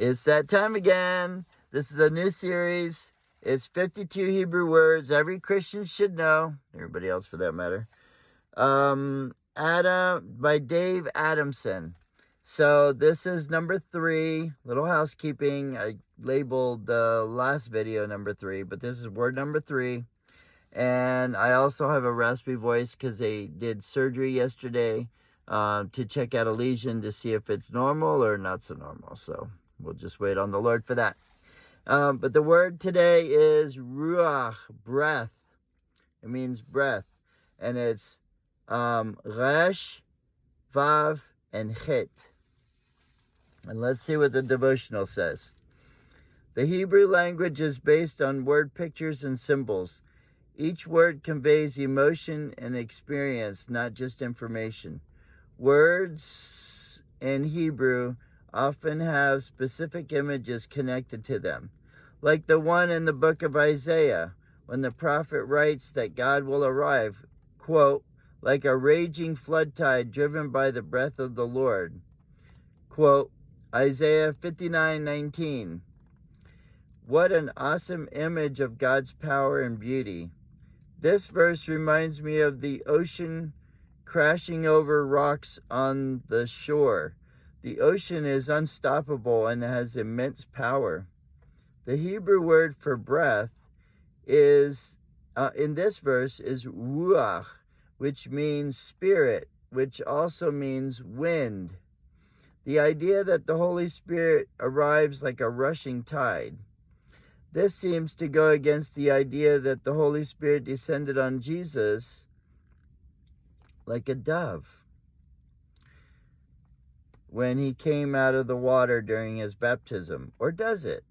It's that time again. This is a new series. It's 52 Hebrew words every Christian should know. Everybody else for that matter. By Dave Adamson. So this is number 3. Little housekeeping. I labeled the last video number 3, but this is word number 3. And I also have a raspy voice because they did surgery yesterday to check out a lesion to see if it's normal or not so normal. So we'll just wait on the Lord for that. But the word today is Ruach, breath. It means breath. And it's Resh, Vav, and Chet. And let's see what the devotional says. The Hebrew language is based on word pictures and symbols. Each word conveys emotion and experience, not just information. Words in Hebrew often have specific images connected to them, like the one in the book of Isaiah, when the prophet writes that God will arrive, quote, like a raging flood tide driven by the breath of the Lord. Quote, Isaiah 59:19. What an awesome image of God's power and beauty. This verse reminds me of the ocean crashing over rocks on the shore. The ocean is unstoppable and has immense power. The Hebrew word for breath is, in this verse, is ruach, which means spirit, which also means wind. The idea that the Holy Spirit arrives like a rushing tide. This seems to go against the idea that the Holy Spirit descended on Jesus like a dove when he came out of the water during his baptism. Or does it?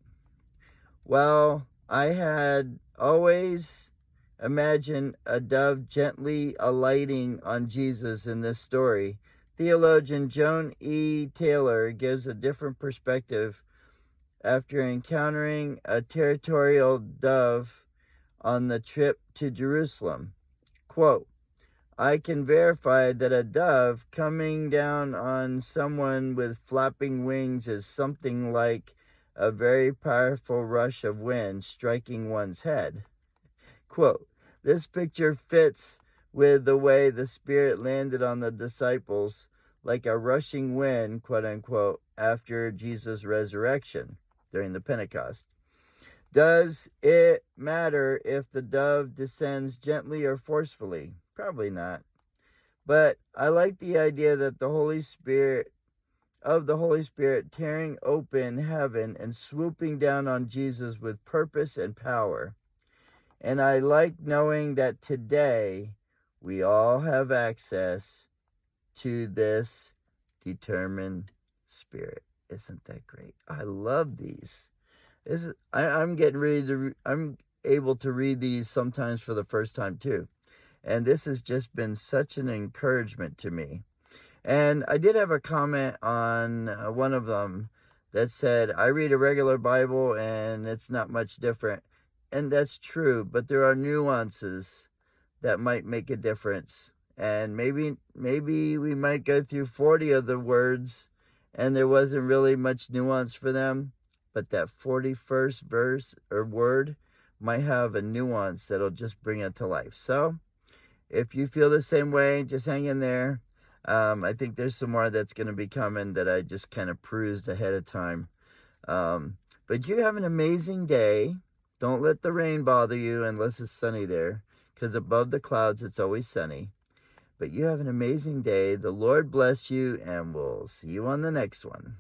Well, I had always imagined a dove gently alighting on Jesus in this story. Theologian Joan E. Taylor gives a different perspective after encountering a territorial dove on the trip to Jerusalem. Quote, I can verify that a dove coming down on someone with flapping wings is something like a very powerful rush of wind striking one's head. Quote, this picture fits with the way the Spirit landed on the disciples like a rushing wind, quote unquote, after Jesus' resurrection during the Pentecost. Does it matter if the dove descends gently or forcefully? Probably not. But I like the idea that the Holy Spirit tearing open heaven and swooping down on Jesus with purpose and power. And I like knowing that today we all have access to this determined Spirit. Isn't that great? I love these. I'm able to read these sometimes for the first time too. And this has just been such an encouragement to me. And I did have a comment on one of them that said, I read a regular Bible and it's not much different. And that's true, but there are nuances that might make a difference. And maybe we might go through 40 of the words and there wasn't really much nuance for them. But that 41st verse or word might have a nuance that'll just bring it to life. So if you feel the same way, just hang in there. I think there's some more that's going to be coming that I just kind of perused ahead of time. But you have an amazing day. Don't let the rain bother you unless it's sunny there, because above the clouds, it's always sunny. But you have an amazing day. The Lord bless you, and we'll see you on the next one.